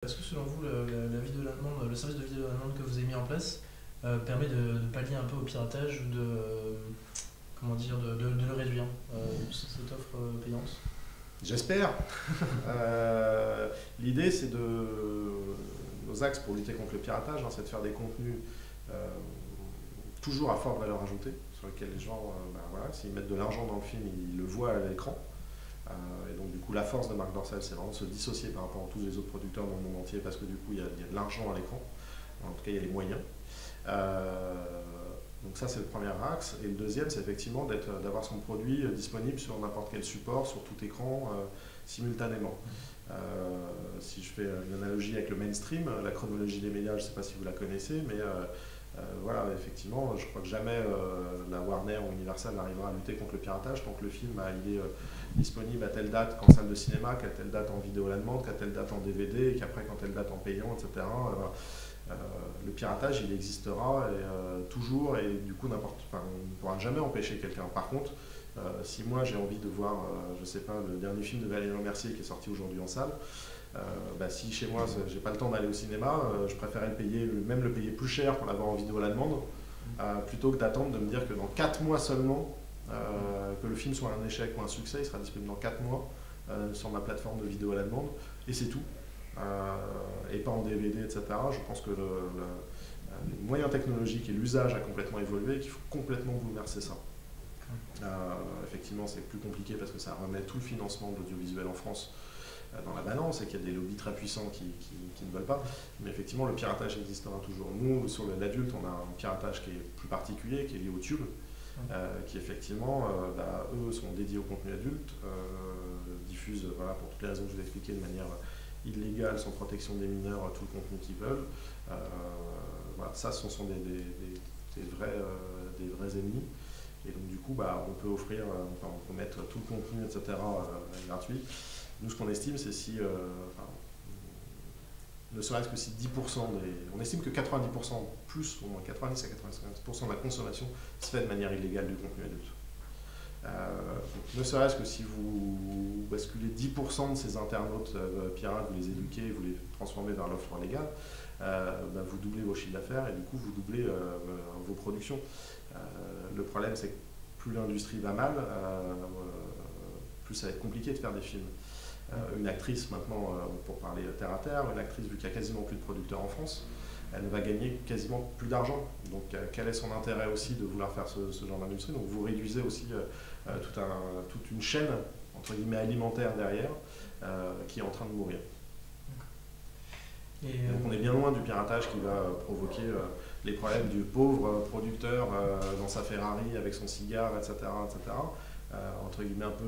Est-ce que selon vous, la vidéo à la demande, le service de vidéo à la demande que vous avez mis en place permet de pallier un peu au piratage ou comment dire, de le réduire, cette offre payante? J'espère. L'idée, c'est nos axes pour lutter contre le piratage, c'est de faire des contenus toujours à forte valeur ajoutée, sur lesquels les gens, voilà, s'ils mettent de l'argent dans le film, ils le voient à l'écran. Et donc du coup, la force de Marc Dorcel, c'est vraiment de se dissocier par rapport à tous les autres producteurs dans le monde entier, parce que du coup, il y a de l'argent à l'écran. En tout cas, il y a les moyens. Donc ça, c'est le premier axe. Et le deuxième, c'est effectivement d'avoir son produit disponible sur n'importe quel support, sur tout écran, simultanément. Si je fais une analogie avec le mainstream, la chronologie des médias, je ne sais pas si vous la connaissez, mais voilà, effectivement, je crois que jamais la Warner ou Universal n'arrivera à lutter contre le piratage tant que le film il est disponible à telle date qu'en salle de cinéma, qu'à telle date en vidéo à la demande, qu'à telle date en DVD, et qu'après quand telle date en payant, etc. Le piratage, il existera toujours, et du coup, on ne pourra jamais empêcher quelqu'un. Par contre, si moi j'ai envie de voir, je sais pas, le dernier film de Valérie Lemercier qui est sorti aujourd'hui en salle, si chez moi j'ai pas le temps d'aller au cinéma, je préférerais même le payer plus cher pour l'avoir en vidéo à la demande, plutôt que d'attendre de me dire que dans 4 mois seulement, que le film soit un échec ou un succès, il sera disponible dans 4 mois sur ma plateforme de vidéo à la demande, et c'est tout. Et pas en DVD, etc. Je pense que les moyens technologiques et l'usage a complètement évolué et qu'il faut complètement bouleverser ça. Effectivement, c'est plus compliqué parce que ça remet tout le financement de l'audiovisuel en France dans la balance et qu'il y a des lobbies très puissants qui ne veulent pas. Mais effectivement, le piratage existera toujours. Nous, sur l'adulte, on a un piratage qui est plus particulier, qui est lié au tube, qui effectivement, eux sont dédiés au contenu adulte, diffusent, voilà, pour toutes les raisons que je vous ai expliquées, de manière illégale, sans protection des mineurs, tout le contenu qu'ils veulent. Voilà, ça, ce sont des vrais ennemis. Et donc du coup, on peut offrir, on peut mettre tout le contenu, etc. Gratuit. Nous, ce qu'on estime, c'est si, ne serait-ce que si 10% on estime que 90%, plus ou moins 90 à 95% de la consommation se fait de manière illégale du contenu adulte. Donc, ne serait-ce que si vous basculez 10% de ces internautes pirates, vous les éduquez, vous les transformez vers l'offre légale, vous doublez vos chiffres d'affaires et du coup vous doublez vos productions. Le problème, c'est que plus l'industrie va mal, plus ça va être compliqué de faire des films. Une actrice maintenant, pour parler terre à terre, une actrice, vu qu'il n'y a quasiment plus de producteurs en France, elle ne va gagner quasiment plus d'argent. Donc quel est son intérêt aussi de vouloir faire ce genre d'industrie? Donc vous réduisez aussi toute une chaîne, entre guillemets, alimentaire derrière, qui est en train de mourir. Donc on est bien loin du piratage qui va provoquer les problèmes du pauvre producteur dans sa Ferrari avec son cigare, etc. etc. Entre guillemets un peu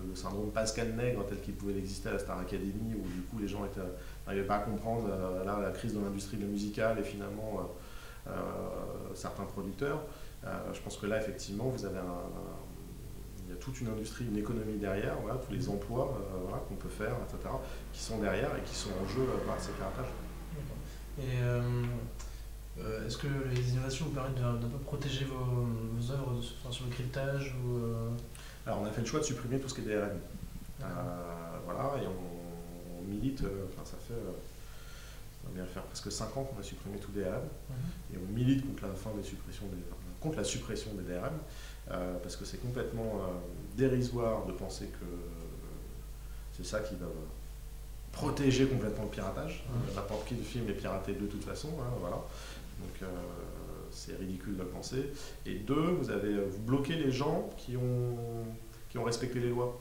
le syndrome Pascal Nègre tel qu'il pouvait exister à la Star Academy, où du coup les gens n'arrivaient pas à comprendre la crise de l'industrie musicale et finalement certains producteurs. Je pense que là effectivement vous avez il y a toute une industrie, une économie derrière, voilà, tous les emplois voilà, qu'on peut faire, etc., qui sont derrière et qui sont en jeu par ces piratages. Et est-ce que les innovations vous permettent d'un peu protéger vos œuvres sur le cryptage Alors on a fait le choix de supprimer tout ce qui est DRM. Voilà, et on milite, ça fait on va bien faire presque 5 ans qu'on a supprimé tout DRM, et on milite contre la suppression des DRM, parce que c'est complètement dérisoire de penser que c'est ça qui va protéger complètement le piratage. N'importe quel film est piraté de toute façon, voilà. Donc c'est ridicule de le penser. Et deux, vous bloquez les gens qui ont respecté les lois.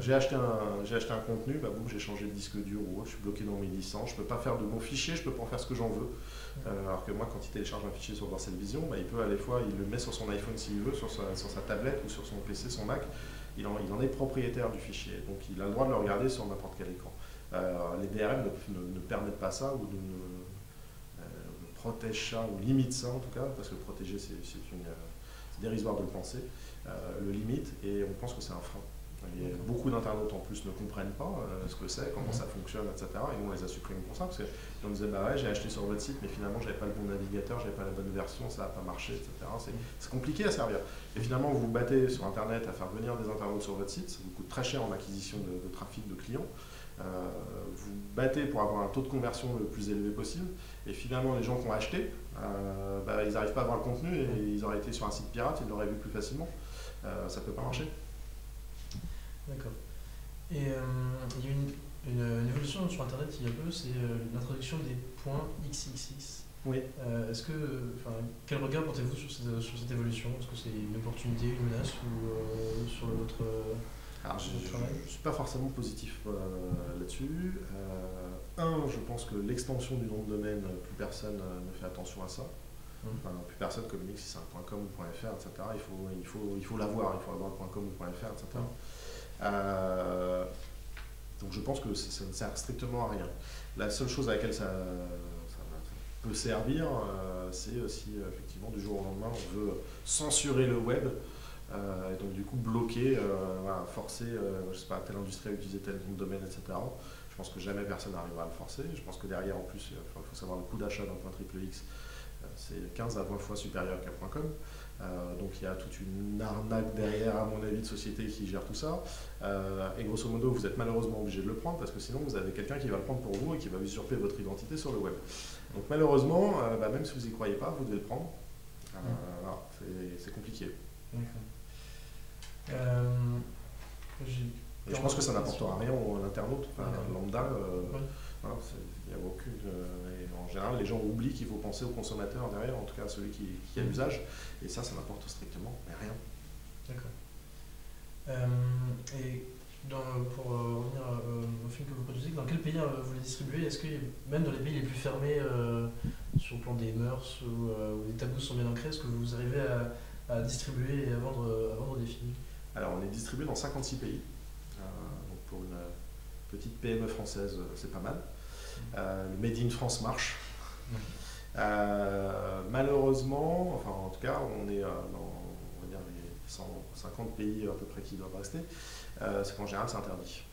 J'ai acheté un contenu, boum, j'ai changé de disque dur ou autre, je suis bloqué dans mes licences, je ne peux pas faire de mon fichier, je ne peux pas en faire ce que j'en veux. Alors que moi, quand il télécharge un fichier sur Dorcel Vision, il peut à la fois, il le met sur son iPhone s'il veut, sur sa tablette ou sur son PC, son Mac, il en est propriétaire du fichier, donc il a le droit de le regarder sur n'importe quel écran. Les DRM ne permettent pas ça, ou ne protègent ça, ou limitent ça en tout cas, parce que protéger c'est dérisoire de le penser, le limite, et on pense que c'est un frein. Et beaucoup d'internautes en plus ne comprennent pas ce que c'est, comment ça fonctionne, etc. Et nous on les a supprimés pour ça, parce qu'on disait ouais, j'ai acheté sur votre site, mais finalement j'avais pas le bon navigateur, j'avais pas la bonne version, ça n'a pas marché, etc. C'est compliqué à servir. Et finalement vous vous battez sur internet à faire venir des internautes sur votre site, ça vous coûte très cher en acquisition de trafic de clients. vous battez pour avoir un taux de conversion le plus élevé possible, et finalement les gens qui ont acheté, ils n'arrivent pas à voir le contenu et ils auraient été sur un site pirate, ils l'auraient vu plus facilement. Ça ne peut pas marcher. D'accord. Et il y a une évolution sur Internet il y a peu, c'est l'introduction des points XXX. Oui. Quel regard portez-vous sur cette évolution? Est-ce que c'est une opportunité, une menace ou sur votre Alors, je travail? ne suis pas forcément positif là-dessus. Je pense que l'extension du nom de domaine, plus personne ne fait attention à ça. Enfin, plus personne communique si c'est un .com ou .fr, etc. Il faut l'avoir, il faut avoir le .com ou .fr, etc. Donc je pense que ça ne sert strictement à rien. La seule chose à laquelle ça peut servir, c'est si effectivement du jour au lendemain on veut censurer le web, et donc du coup bloquer, forcer, je sais pas, telle industrie à utiliser tel nom de domaine, etc. Je pense que jamais personne n'arrivera à le forcer. Je pense que derrière, en plus, il faut savoir le coût d'achat d'un point .xx, c'est 15 à 20 fois supérieur qu'un .com. Donc il y a toute une arnaque derrière, à mon avis, de société qui gère tout ça. Et grosso modo, vous êtes malheureusement obligé de le prendre parce que sinon vous avez quelqu'un qui va le prendre pour vous et qui va usurper votre identité sur le web. Donc malheureusement, même si vous n'y croyez pas, vous devez le prendre. C'est compliqué. Et je pense que ça n'apportera rien à l'internaute, lambda. Il n'y a aucune. En général, les gens oublient qu'il faut penser au consommateur derrière, en tout cas à celui qui a l'usage, et ça n'apporte strictement rien. D'accord. Pour revenir au film que vous produisez, dans quel pays vous les distribuez? Est-ce que même dans les pays les plus fermés, sur le plan des mœurs où les tabous sont bien ancrés, est-ce que vous arrivez à distribuer et à vendre des films? Alors on est distribué dans 56 pays. Donc pour une petite PME française, c'est pas mal. Le Made in France marche. Malheureusement, enfin en tout cas, on est dans on va dire les 150 pays à peu près qui doivent rester. C'est qu'en général, c'est interdit.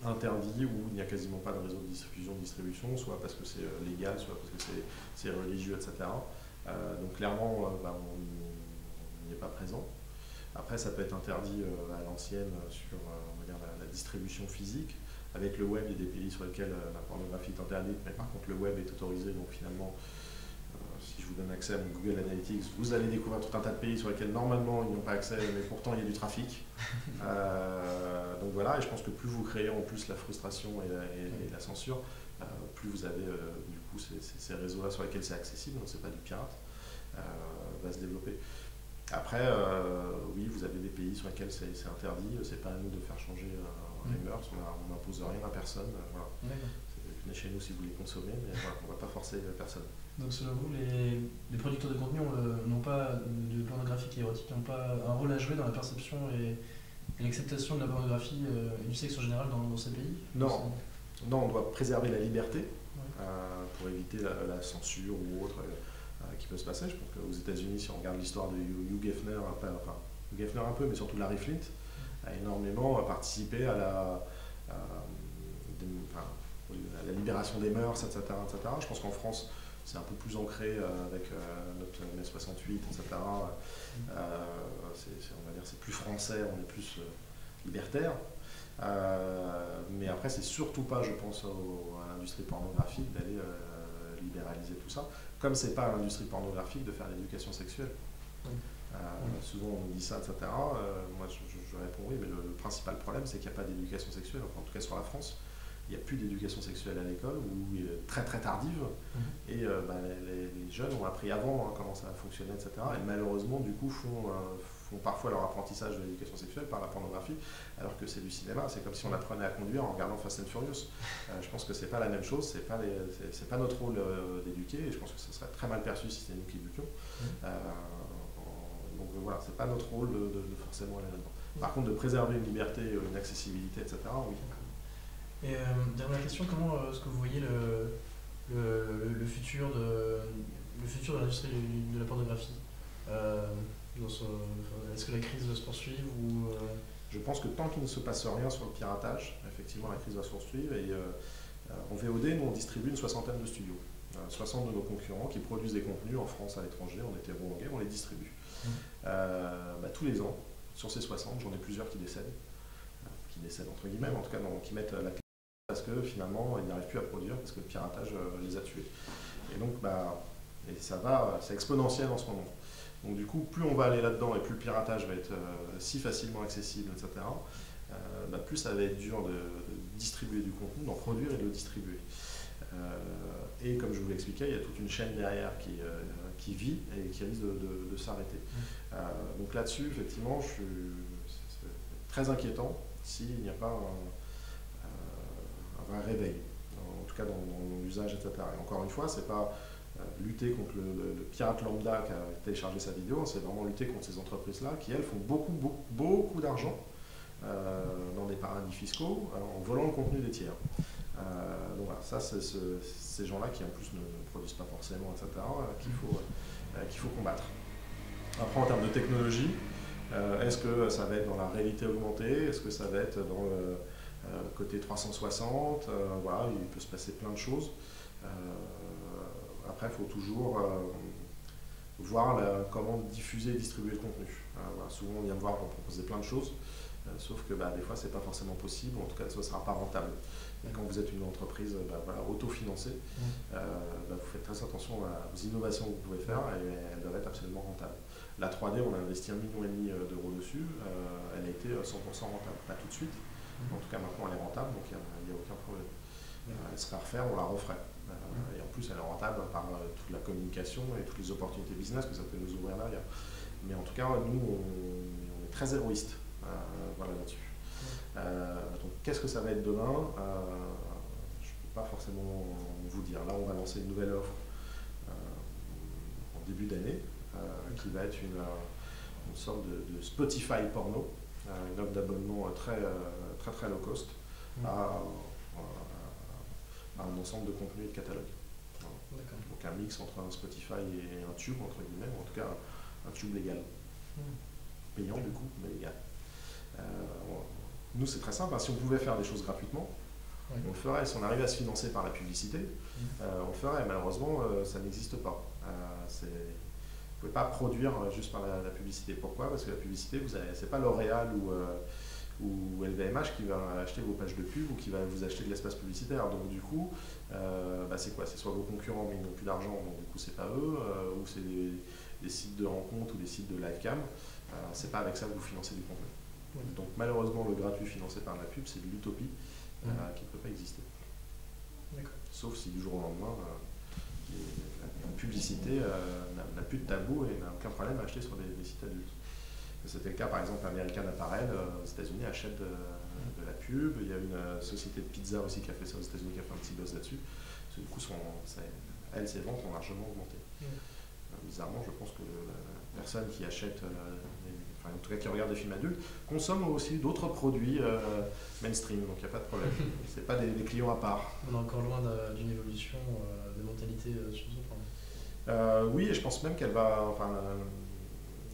Interdit où il n'y a quasiment pas de réseau de distribution, soit parce que c'est légal, soit parce que c'est religieux, etc. Donc clairement, on n'y est pas présent. Après, ça peut être interdit à l'ancienne sur on va dire, la distribution physique. Avec le web, il y a des pays sur lesquels la pornographie est interdite, mais par contre le web est autorisé. Donc finalement, si je vous donne accès à mon Google Analytics, vous allez découvrir tout un tas de pays sur lesquels normalement ils n'ont pas accès, mais pourtant il y a du trafic. Donc voilà, et je pense que plus vous créez en plus la frustration et la censure, plus vous avez du coup ces réseaux-là sur lesquels c'est accessible, donc c'est pas du pirate, va se développer. Après, oui, vous avez des pays sur lesquels c'est interdit, c'est pas à nous de faire changer les mœurs, on n'impose rien à personne. Venez chez nous si vous voulez consommer, mais on ne va pas forcer personne. Donc selon vous, les producteurs de contenu n'ont pas de pornographie érotique, n'ont pas un rôle à jouer dans la perception et l'acceptation de la pornographie et du sexe en général dans ces pays? Non, on doit préserver la liberté pour éviter la censure ou autre qui peut se passer. Je pense qu'aux États-Unis, si on regarde l'histoire de Hugh Hefner, Hugh Hefner un peu, mais surtout Larry Flynt, a énormément participé à la libération des mœurs, etc. Je pense qu'en France, c'est un peu plus ancré avec notre mai 68, etc. On va dire c'est plus français, on est plus libertaire. Mais après, c'est surtout pas, je pense, à l'industrie pornographique d'aller libéraliser tout ça. Comme c'est pas à l'industrie pornographique de faire l'éducation sexuelle. Souvent on nous dit ça, etc. Moi je réponds oui, mais le principal problème c'est qu'il n'y a pas d'éducation sexuelle, enfin, en tout cas sur la France. Il n'y a plus d'éducation sexuelle à l'école, ou très très tardive, et les jeunes ont appris avant comment ça fonctionnait, etc. Et malheureusement, du coup, font parfois leur apprentissage de l'éducation sexuelle par la pornographie, alors que c'est du cinéma. C'est comme si on apprenait à conduire en regardant Fast and Furious. Je pense que c'est pas la même chose, c'est pas notre rôle d'éduquer, et je pense que ce serait très mal perçu si c'était nous qui éduquions. Donc voilà, c'est pas notre rôle de forcément aller là-dedans. Par contre, de préserver une liberté, une accessibilité, etc., oui. Et dernière question, comment est-ce que vous voyez le futur de l'industrie de la pornographie? Est-ce que la crise va se poursuivre ou Je pense que tant qu'il ne se passe rien sur le piratage, effectivement la crise va se poursuivre. Et en VOD, nous on distribue une soixantaine de studios. 60 de nos concurrents qui produisent des contenus en France, à l'étranger, en hétéro, en gay, on les distribue. Tous les ans, sur ces 60, j'en ai plusieurs qui décèdent entre guillemets, en tout cas qui mettent la parce que finalement ils n'arrivent plus à produire parce que le piratage les a tués. Et donc et c'est exponentiel en ce moment. Donc du coup, plus on va aller là-dedans et plus le piratage va être si facilement accessible, etc., plus ça va être dur de distribuer du contenu, d'en produire et de le distribuer. Et comme je vous l'expliquais, il y a toute une chaîne derrière qui vit et qui risque de s'arrêter. Donc là-dessus, effectivement, c'est très inquiétant s'il n'y a pas un vrai réveil, en tout cas dans l'usage, etc. Et encore une fois, c'est pas lutter contre le pirate lambda qui a téléchargé sa vidéo, c'est vraiment lutter contre ces entreprises-là qui, elles, font beaucoup d'argent dans des paradis fiscaux en volant le contenu des tiers. Donc voilà, ça c'est ces gens-là qui en plus ne produisent pas forcément, etc., qu'il faut combattre. Après en termes de technologie, est-ce que ça va être dans la réalité augmentée? Est-ce que ça va être dans le côté 360? Voilà, il peut se passer plein de choses. Après, il faut toujours voir comment diffuser et distribuer le contenu. Voilà, souvent, on vient me voir pour proposer plein de choses, sauf que des fois, ce n'est pas forcément possible, ou en tout cas, ce ne sera pas rentable. Et quand vous êtes une entreprise autofinancée, vous faites très attention aux innovations que vous pouvez faire et elles doivent être absolument rentables. La 3D, on a investi 1,5 million d'euros dessus, elle a été 100% rentable. Pas tout de suite, en tout cas maintenant elle est rentable, donc il n'y a aucun problème. Elle serait à refaire, on la referait. Et en plus, elle est rentable par toute la communication et toutes les opportunités business que ça peut nous ouvrir derrière. Mais en tout cas, nous, on est très héroïstes là-dessus. Donc, qu'est-ce que ça va être demain? Je ne peux pas forcément vous dire. Là, on va lancer une nouvelle offre en début d'année qui va être une sorte de Spotify porno, une offre d'abonnement très low cost à un ensemble de contenus et de catalogues. Voilà. Donc un mix entre un Spotify et un tube, entre guillemets, ou en tout cas un tube légal. Payant du coup, mais légal. Nous c'est très simple, si on pouvait faire des choses gratuitement, on le ferait. Si on arrivait à se financer par la publicité, on le ferait. Malheureusement, ça n'existe pas. Vous ne pouvez pas produire juste par la publicité. Pourquoi? Parce que la publicité, c'est pas L'Oréal ou LVMH qui va acheter vos pages de pub ou qui va vous acheter de l'espace publicitaire. Donc du coup, c'est quoi? C'est soit vos concurrents mais ils n'ont plus d'argent, donc du coup c'est pas eux, ou c'est des sites de rencontres ou des sites de livecam. C'est pas avec ça que vous financez du contenu. Donc malheureusement le gratuit financé par la pub c'est de l'utopie qui ne peut pas exister. Sauf si du jour au lendemain la publicité n'a plus de tabou et n'a aucun problème à acheter sur des sites adultes. C'était le cas par exemple American Apparel aux États-Unis achète de la pub. Il y a une société de pizza aussi qui a fait ça aux États-Unis qui a fait un petit buzz là-dessus. Du coup, ses ventes ont largement augmenté. Bizarrement, je pense que la personne qui achète, en tout cas qui regarde des films adultes, consomme aussi d'autres produits mainstream, donc il n'y a pas de problème. C'est pas des clients à part. On est encore loin d'une évolution des mentalités sur ce point. Oui, et je pense même qu'elle va.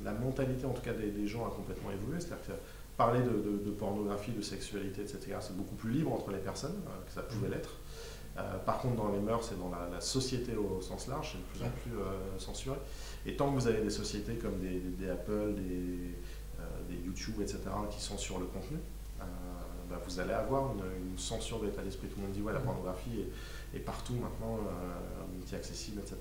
La mentalité en tout cas des gens a complètement évolué, c'est-à-dire que parler de pornographie, de sexualité, etc., c'est beaucoup plus libre entre les personnes que ça pouvait l'être. Par contre, dans les mœurs et dans la société au sens large, c'est de plus en plus censuré. Et tant que vous avez des sociétés comme des Apple, des YouTube, etc., qui censurent le contenu, vous allez avoir une censure de l'état d'esprit. Tout le monde dit ouais, la pornographie est partout maintenant, multi-accessible, etc.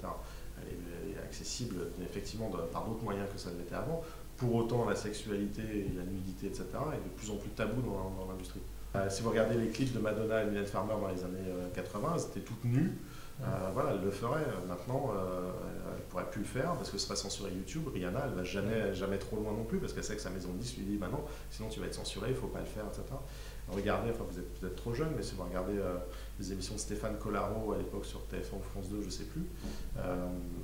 Elle est accessible effectivement par d'autres moyens que ça ne l'était avant. Pour autant, la sexualité, la nudité, etc. est de plus en plus tabou dans l'industrie. Si vous regardez les clips de Madonna et Mylène Farmer dans les années 80, elles étaient toutes nues. Elle le ferait. Maintenant, elle ne pourrait plus le faire parce que ce serait censuré YouTube. Rihanna, elle ne va jamais trop loin non plus parce qu'elle sait que sa maison de disques lui dit non, sinon tu vas être censuré, il ne faut pas le faire, etc. Regardez, vous êtes peut-être trop jeune, mais si vous regardez les émissions de Stéphane Collaro à l'époque sur TF1 ou France 2, je ne sais plus,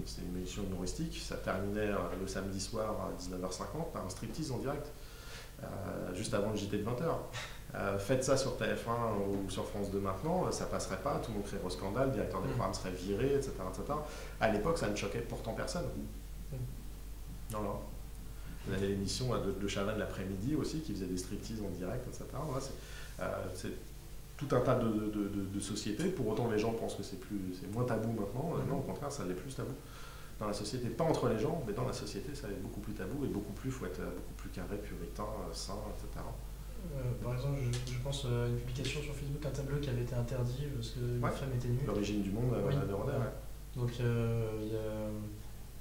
c'est une émission humoristique, ça terminait le samedi soir à 19h50 par un striptease en direct, juste avant le JT de 20h. Faites ça sur TF1 ou sur France 2 maintenant, ça passerait pas, tout le monde créerait au scandale, le directeur des programmes serait viré, etc., etc. À l'époque, ça ne choquait pourtant personne. Non. Vous avez l'émission de Chavannes l'après-midi aussi, qui faisait des striptease en direct, etc. C'est tout un tas de sociétés. Pour autant, les gens pensent que c'est moins tabou maintenant. Non, au contraire, ça l'est plus tabou. Dans la société, pas entre les gens, mais dans la société, ça est beaucoup plus tabou et il faut être beaucoup plus carré, puritain, sain, etc. Par exemple, je pense à une publication sur Facebook, un tableau qui avait été interdit parce que les Ouais. femmes étaient nues. L'origine du monde Oui. de Rodin, ouais. Donc il y a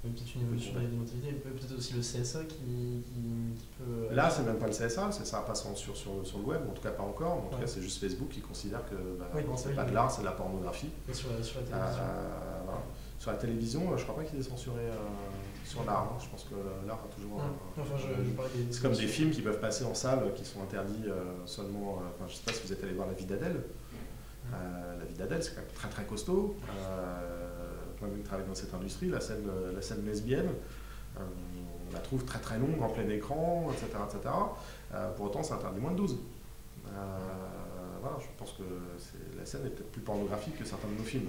peut-être une évolution de la mentalité, peut-être aussi le CSA qui peut... Là, c'est même pas le CSA, le CSA passe sur le web, en tout cas pas encore. En tout cas, c'est juste Facebook qui considère que non, c'est pas de l'art, c'est de la pornographie. Et sur la télévision. Voilà. Sur la télévision, je crois pas qu'il est censuré sur l'art. Je pense que l'art a toujours. Enfin, je parlais des... C'est comme des films qui peuvent passer en salle qui sont interdits seulement. Enfin, je sais pas si vous êtes allé voir La vie d'Adèle. La vie d'Adèle, c'est quand même très très costaud. Moi-même, travaille dans cette industrie, la scène lesbienne. On la trouve très très longue en plein écran, etc. Pour autant, c'est interdit moins de 12. Voilà, je pense que la scène est peut-être plus pornographique que certains de nos films.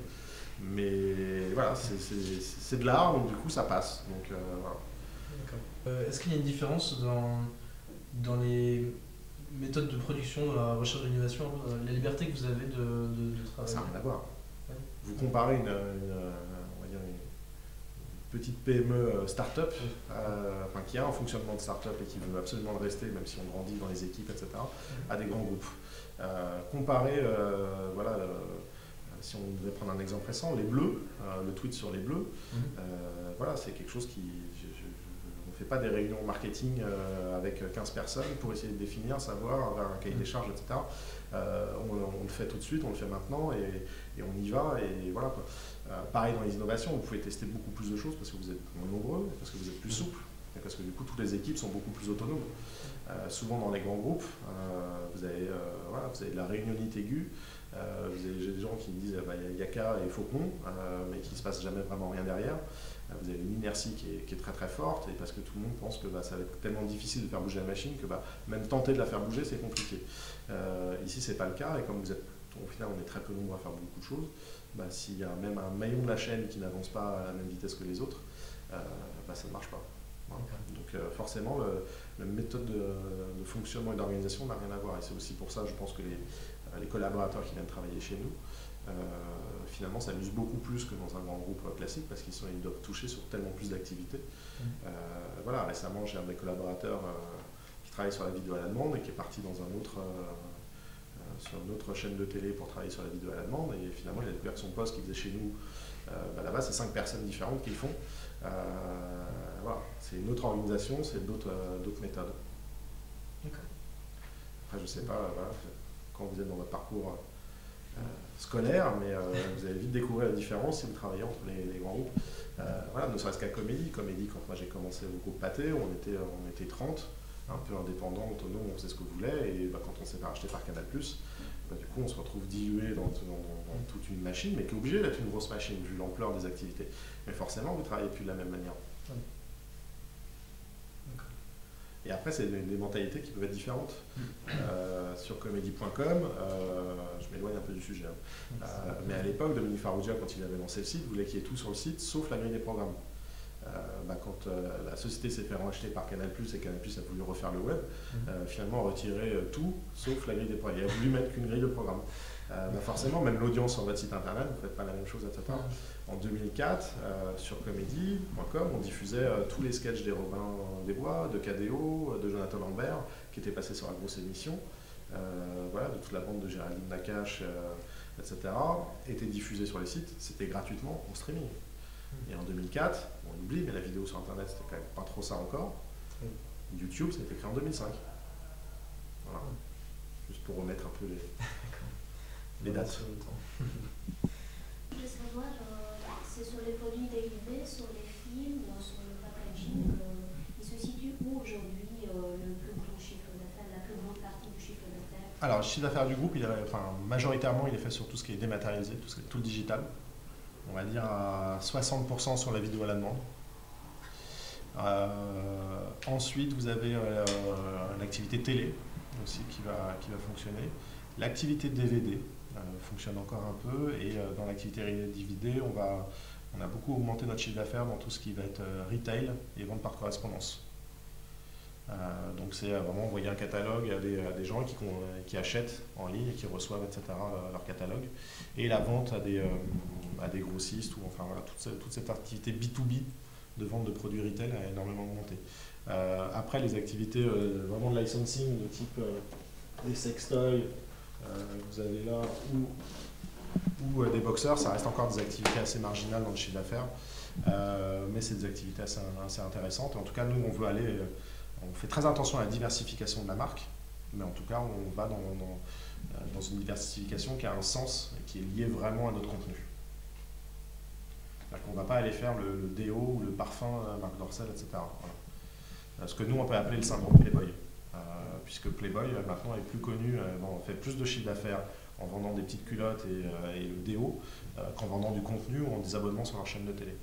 Mais voilà, c'est de l'art, donc du coup ça passe. Donc, voilà. D'accord. Est-ce qu'il y a une différence dans les méthodes de production, dans la recherche de l'innovation, la liberté que vous avez de travailler? Ça n'a rien à voir. Ouais. Vous comparez on va dire une petite PME start-up qui a un fonctionnement de start-up et qui veut absolument le rester, même si on grandit dans les équipes, etc., à des grands groupes. Comparer, si on devait prendre un exemple récent, les Bleus, le tweet sur les Bleus, voilà, c'est quelque chose qui... on ne fait pas des réunions marketing avec 15 personnes pour essayer de définir, savoir, avoir un cahier des charges, etc. On le fait tout de suite, on le fait maintenant et on y va. Et voilà, quoi. Pareil dans les innovations, vous pouvez tester beaucoup plus de choses parce que vous êtes moins nombreux, parce que vous êtes plus souple, et parce que du coup toutes les équipes sont beaucoup plus autonomes. Souvent dans les grands groupes, vous avez de la réunionnite aiguë, vous avez des gens qui disent Yaka et Faucon, mais qui ne se passe jamais vraiment rien derrière. Vous avez une inertie qui est très très forte, et parce que tout le monde pense que ça va être tellement difficile de faire bouger la machine que même tenter de la faire bouger c'est compliqué. Ici c'est pas le cas, et comme vous êtes, au final on est très peu nombreux à faire beaucoup de choses, s'il y a même un maillon de la chaîne qui n'avance pas à la même vitesse que les autres, ça ne marche pas. Voilà. Donc forcément la méthode de fonctionnement et d'organisation n'a rien à voir, et c'est aussi pour ça je pense que les collaborateurs qui viennent travailler chez nous finalement s'amusent beaucoup plus que dans un grand groupe classique parce qu'ils doivent toucher sur tellement plus d'activités. Voilà, récemment j'ai un de mes collaborateurs qui travaille sur la vidéo à la demande et qui est parti dans sur une autre chaîne de télé pour travailler sur la vidéo à la demande, et finalement il a découvert que son poste qu'il faisait chez nous, là-bas c'est 5 personnes différentes qui le font. Voilà, c'est une autre organisation, c'est d'autres méthodes. Après je sais pas, voilà, quand vous êtes dans votre parcours scolaire, mais vous allez vite découvrir la différence si vous travaillez entre les grands groupes. Voilà, ne serait-ce qu'à Comédie, quand moi j'ai commencé au groupe Pathé, on était 30, un peu indépendants, autonomes, on faisait ce qu'on voulait, et quand on s'est fait racheter par Canal+, du coup on se retrouve dilué dans toute une machine, mais qui est obligée d'être une grosse machine vu l'ampleur des activités. Mais forcément, vous ne travaillez plus de la même manière. Et après, c'est des mentalités qui peuvent être différentes. Sur comédie.com, je m'éloigne un peu du sujet, mais à l'époque, Dominique Farrugia, quand il avait lancé le site, voulait qu'il y ait tout sur le site, sauf la grille des programmes. Quand la société s'est fait racheter par Canal+, et Canal+ a voulu refaire le web, finalement retirer tout, sauf la grille des programmes. Il a voulu mettre qu'une grille de programme. Forcément, même l'audience sur votre site internet, vous ne faites pas la même chose, etc. En 2004, sur comédie.com, on diffusait tous les sketchs des Robin des Bois, de KDO, de Jonathan Lambert, qui étaient passés sur la grosse émission, de toute la bande de Géraldine Nakache, etc., étaient diffusés sur les sites, c'était gratuitement en streaming. Et en 2004, on oublie, mais la vidéo sur internet, c'était quand même pas trop ça encore. YouTube, ça a été créé en 2005. Voilà. Juste pour remettre un peu les dates. Je veux savoir, c'est sur les produits dérivés, sur les films, sur le packaging, il se situe où aujourd'hui le plus gros chiffre d'affaires, la plus grande partie du chiffre d'affaires? Alors, le chiffre d'affaires du groupe, majoritairement, il est fait sur tout ce qui est dématérialisé, tout le digital. On va dire à 60% sur la vidéo à la demande. Ensuite, vous avez l'activité télé aussi qui va fonctionner. L'activité DVD fonctionne encore un peu, et dans l'activité DVD, on a beaucoup augmenté notre chiffre d'affaires dans tout ce qui va être retail et vente par correspondance. Donc c'est vraiment envoyer un catalogue à des gens qui achètent en ligne et qui reçoivent, etc., leur catalogue. Et la vente à des grossistes, toute cette activité B2B de vente de produits retail a énormément augmenté. Après, les activités vraiment de licensing de type des sextoys, vous avez là, ou des boxeurs, ça reste encore des activités assez marginales dans le chiffre d'affaires, mais c'est des activités assez intéressantes. En tout cas, nous, on fait très attention à la diversification de la marque, mais en tout cas, on va dans une diversification qui a un sens et qui est liée vraiment à notre contenu. C'est-à-dire qu'on ne va pas aller faire le déo ou le parfum Marc Dorcel, etc. Voilà. Ce que nous, on peut appeler le syndrome Playboy. Puisque Playboy, maintenant, est plus connu, fait plus de chiffre d'affaires en vendant des petites culottes et le déo qu'en vendant du contenu ou en des abonnements sur leur chaîne de télé.